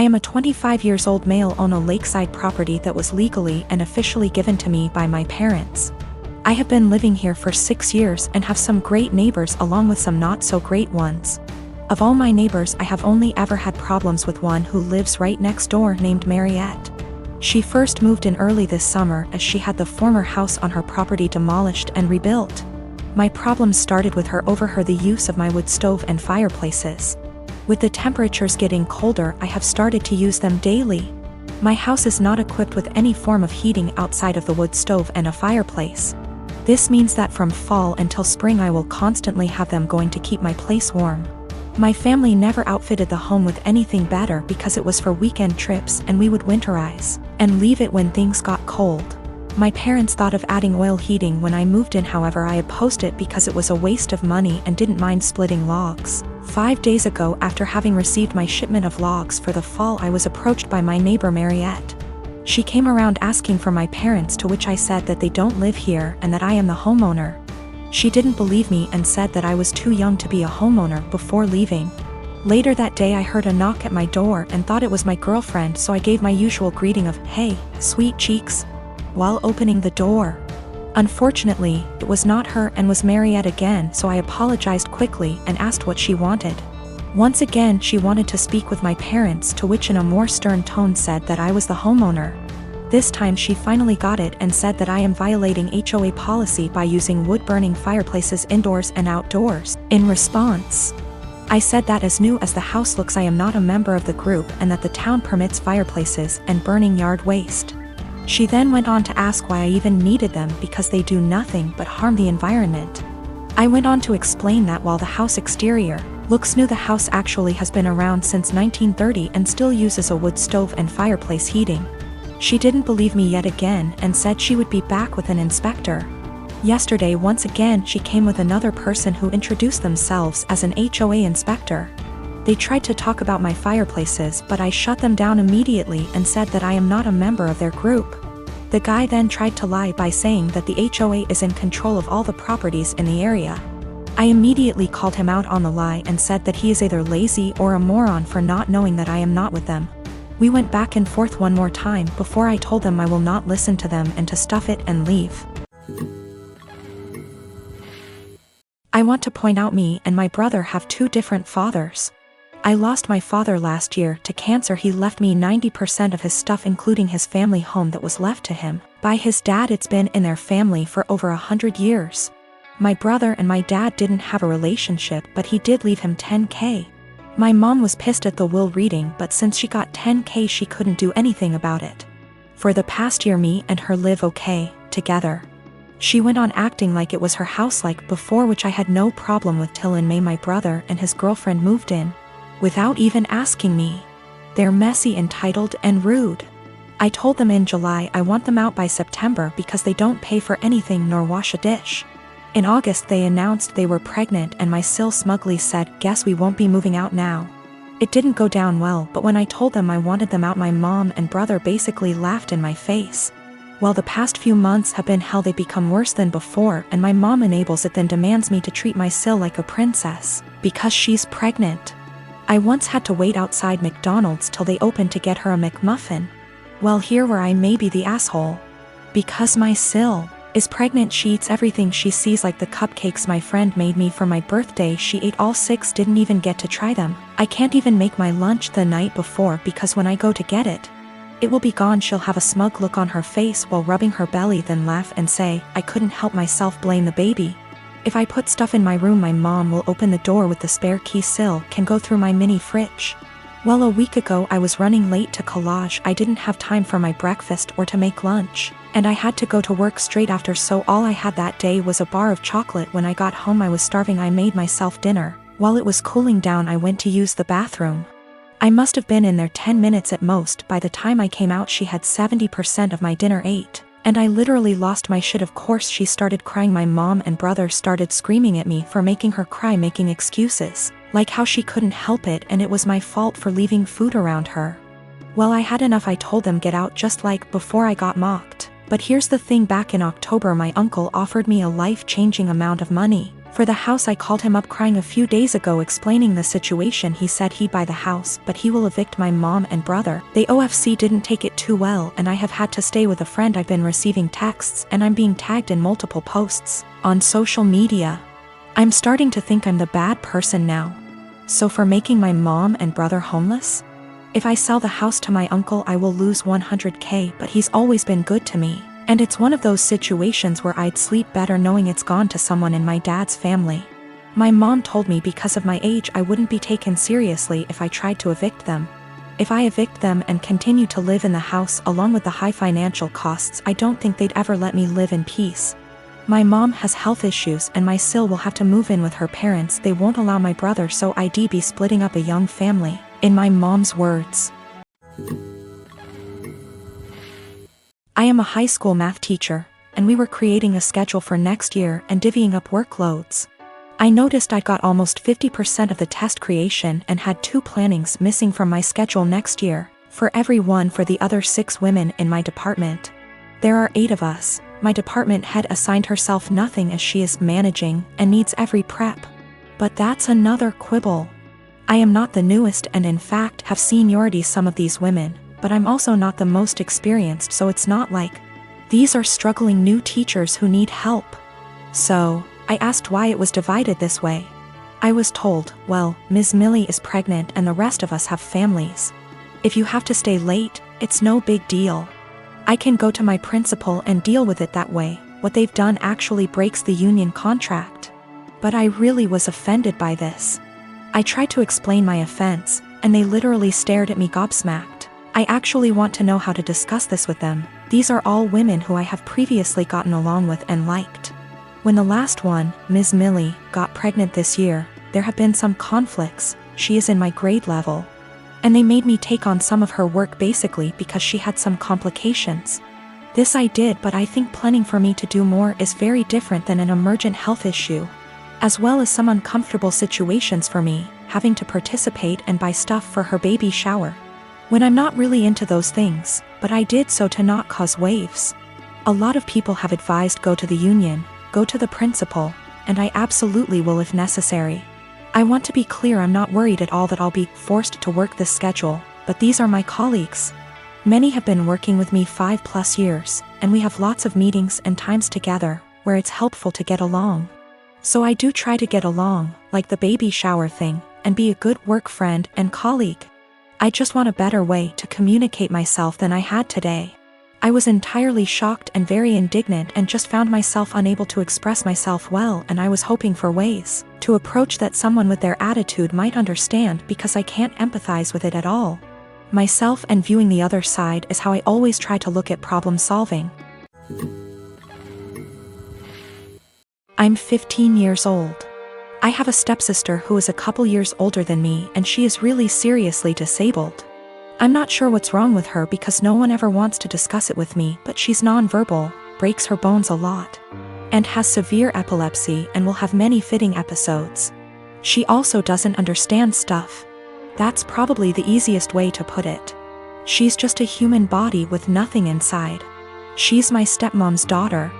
I am a 25 years old male on a lakeside property that was legally and officially given to me by my parents. I have been living here for 6 years and have some great neighbors along with some not so great ones. Of all my neighbors, I have only ever had problems with one who lives right next door named Mariette. She first moved in early this summer as she had the former house on her property demolished and rebuilt. My problems started with her over the use of my wood stove and fireplaces. With the temperatures getting colder, I have started to use them daily. My house is not equipped with any form of heating outside of the wood stove and a fireplace. This means that from fall until spring I will constantly have them going to keep my place warm. My family never outfitted the home with anything better because it was for weekend trips and we would winterize and leave it when things got cold. My parents thought of adding oil heating when I moved in, however I opposed it because it was a waste of money and didn't mind splitting logs. 5 days ago, after having received my shipment of logs for the fall, I was approached by my neighbor Mariette. She came around asking for my parents, to which I said that they don't live here and that I am the homeowner. She didn't believe me and said that I was too young to be a homeowner before leaving. Later that day I heard a knock at my door and thought it was my girlfriend, so I gave my usual greeting of, "Hey, sweet cheeks," while opening the door. Unfortunately, it was not her and was Mariette again, so I apologized quickly and asked what she wanted. Once again she wanted to speak with my parents, to which in a more stern tone said that I was the homeowner. This time she finally got it and said that I am violating HOA policy by using wood-burning fireplaces indoors and outdoors. In response, I said that as new as the house looks, I am not a member of the group and that the town permits fireplaces and burning yard waste. She then went on to ask why I even needed them, because they do nothing but harm the environment. I went on to explain that while the house exterior looks new, the house actually has been around since 1930 and still uses a wood stove and fireplace heating. She didn't believe me yet again and said she would be back with an inspector. Yesterday, once again, she came with another person who introduced themselves as an HOA inspector. They tried to talk about my fireplaces, but I shut them down immediately and said that I am not a member of their group. The guy then tried to lie by saying that the HOA is in control of all the properties in the area. I immediately called him out on the lie and said that he is either lazy or a moron for not knowing that I am not with them. We went back and forth one more time before I told them I will not listen to them and to stuff it and leave. I want to point out me and my brother have 2 different fathers. I lost my father last year to cancer. He left me 90% of his stuff, including his family home that was left to him by his dad. It's been in their family for over 100 years. My brother and my dad didn't have a relationship, but he did leave him $10K. My mom was pissed at the will reading, but since she got $10K she couldn't do anything about it. For the past year me and her live okay together. She went on acting like it was her house like before, which I had no problem with, till in May my brother and his girlfriend moved in without even asking me. They're messy, entitled, and rude. I told them in July I want them out by September because they don't pay for anything nor wash a dish. In August they announced they were pregnant and my sil smugly said, "Guess we won't be moving out now." It didn't go down well, but when I told them I wanted them out, my mom and brother basically laughed in my face. Well, the past few months have been hell. They become worse than before, and my mom enables it, then demands me to treat my sil like a princess because she's pregnant. I once had to wait outside McDonald's till they opened to get her a McMuffin. Well, here where I may be the asshole. Because my sil is pregnant, she eats everything she sees, like the cupcakes my friend made me for my birthday. She ate all 6, didn't even get to try them. I can't even make my lunch the night before because when I go to get it, it will be gone. She'll have a smug look on her face while rubbing her belly, then laugh and say, "I couldn't help myself, blame the baby." If I put stuff in my room, my mom will open the door with the spare key. Sil can go through my mini fridge. Well, a week ago I was running late to collage. I didn't have time for my breakfast or to make lunch, and I had to go to work straight after, so all I had that day was a bar of chocolate. When I got home I was starving. I made myself dinner. While it was cooling down I went to use the bathroom. I must have been in there 10 minutes at most. By the time I came out she had 70% of my dinner ate. And I literally lost my shit. Of course she started crying. My mom and brother started screaming at me for making her cry, making excuses, like how she couldn't help it and it was my fault for leaving food around her. Well, I had enough. I told them get out, just like before I got mocked. But here's the thing, back in October my uncle offered me a life-changing amount of money For the house, I called him up crying a few days ago explaining the situation. He said he'd buy the house, but he will evict my mom and brother. The OFC didn't take it too well, and I have had to stay with a friend. I've been receiving texts, and I'm being tagged in multiple posts on social media. I'm starting to think I'm the bad person now. So for making my mom and brother homeless? If I sell the house to my uncle, I will lose 100K, but he's always been good to me. And it's one of those situations where I'd sleep better knowing it's gone to someone in my dad's family. My mom told me because of my age I wouldn't be taken seriously if I tried to evict them. If I evict them and continue to live in the house along with the high financial costs, I don't think they'd ever let me live in peace. My mom has health issues and my sil will have to move in with her parents. They won't allow my brother, so I'd be splitting up a young family, in my mom's words. I am a high school math teacher, and we were creating a schedule for next year and divvying up workloads. I noticed I got almost 50% of the test creation and had 2 plannings missing from my schedule next year, for every one for the other 6 women in my department. There are 8 of us. My department head assigned herself nothing as she is managing and needs every prep. But that's another quibble. I am not the newest and in fact have seniority some of these women, but I'm also not the most experienced, so it's not like these are struggling new teachers who need help. So, I asked why it was divided this way. I was told, well, Ms. Millie is pregnant and the rest of us have families. If you have to stay late, it's no big deal. I can go to my principal and deal with it that way. What they've done actually breaks the union contract. But I really was offended by this. I tried to explain my offense, and they literally stared at me gobsmacked. I actually want to know how to discuss this with them. These are all women who I have previously gotten along with and liked. When the last one, Ms. Millie, got pregnant this year, there have been some conflicts. She is in my grade level. And they made me take on some of her work basically because she had some complications. This I did, but I think planning for me to do more is very different than an emergent health issue. As well as some uncomfortable situations for me, having to participate and buy stuff for her baby shower. When I'm not really into those things, but I did so to not cause waves. A lot of people have advised go to the union, go to the principal, and I absolutely will if necessary. I want to be clear, I'm not worried at all that I'll be forced to work this schedule, but these are my colleagues. Many have been working with me 5+ years, and we have lots of meetings and times together, where it's helpful to get along. So I do try to get along, like the baby shower thing, and be a good work friend and colleague. I just want a better way to communicate myself than I had today. I was entirely shocked and very indignant and just found myself unable to express myself well, and I was hoping for ways to approach that someone with their attitude might understand because I can't empathize with it at all. Myself and viewing the other side is how I always try to look at problem solving. I'm 15 years old. I have a stepsister who is a couple years older than me, and she is really seriously disabled. I'm not sure what's wrong with her because no one ever wants to discuss it with me, but she's nonverbal, breaks her bones a lot, and has severe epilepsy and will have many fitting episodes. She also doesn't understand stuff. That's probably the easiest way to put it. She's just a human body with nothing inside. She's my stepmom's daughter.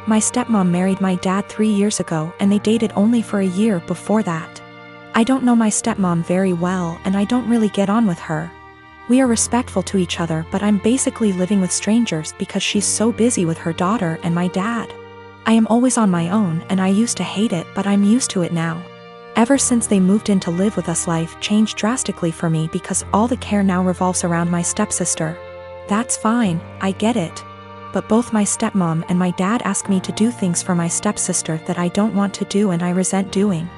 My stepmom married my dad 3 years ago and they dated only for a year before that. I don't know my stepmom very well and I don't really get on with her. We are respectful to each other, but I'm basically living with strangers because she's so busy with her daughter and my dad. I am always on my own and I used to hate it, but I'm used to it now. Ever since they moved in to live with us, life changed drastically for me because all the care now revolves around my stepsister. That's fine, I get it. But both my stepmom and my dad ask me to do things for my stepsister that I don't want to do and I resent doing.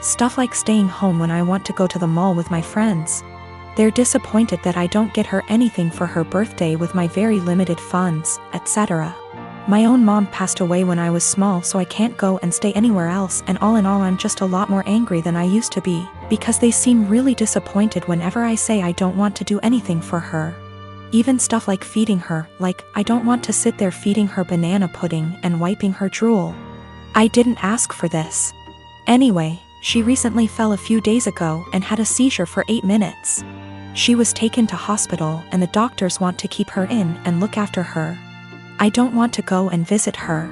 Stuff like staying home when I want to go to the mall with my friends. They're disappointed that I don't get her anything for her birthday with my very limited funds, etc. My own mom passed away when I was small, so I can't go and stay anywhere else, and all in all I'm just a lot more angry than I used to be, because they seem really disappointed whenever I say I don't want to do anything for her. Even stuff like feeding her, like, I don't want to sit there feeding her banana pudding and wiping her drool. I didn't ask for this. Anyway, she recently fell a few days ago and had a seizure for 8 minutes. She was taken to hospital and the doctors want to keep her in and look after her. I don't want to go and visit her.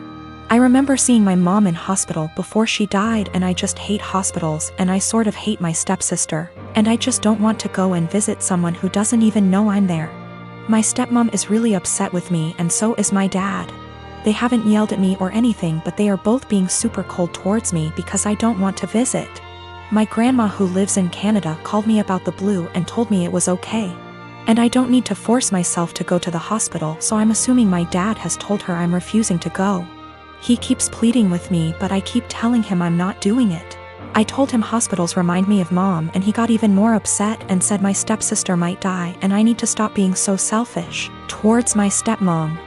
I remember seeing my mom in hospital before she died, and I just hate hospitals, and I sort of hate my stepsister, and I just don't want to go and visit someone who doesn't even know I'm there. My stepmom is really upset with me, and so is my dad. They haven't yelled at me or anything, but they are both being super cold towards me because I don't want to visit. My grandma, who lives in Canada, called me about the blue and told me it was okay. And I don't need to force myself to go to the hospital, so I'm assuming my dad has told her I'm refusing to go. He keeps pleading with me, but I keep telling him I'm not doing it. I told him hospitals remind me of mom, and he got even more upset and said my stepsister might die and I need to stop being so selfish towards my stepmom.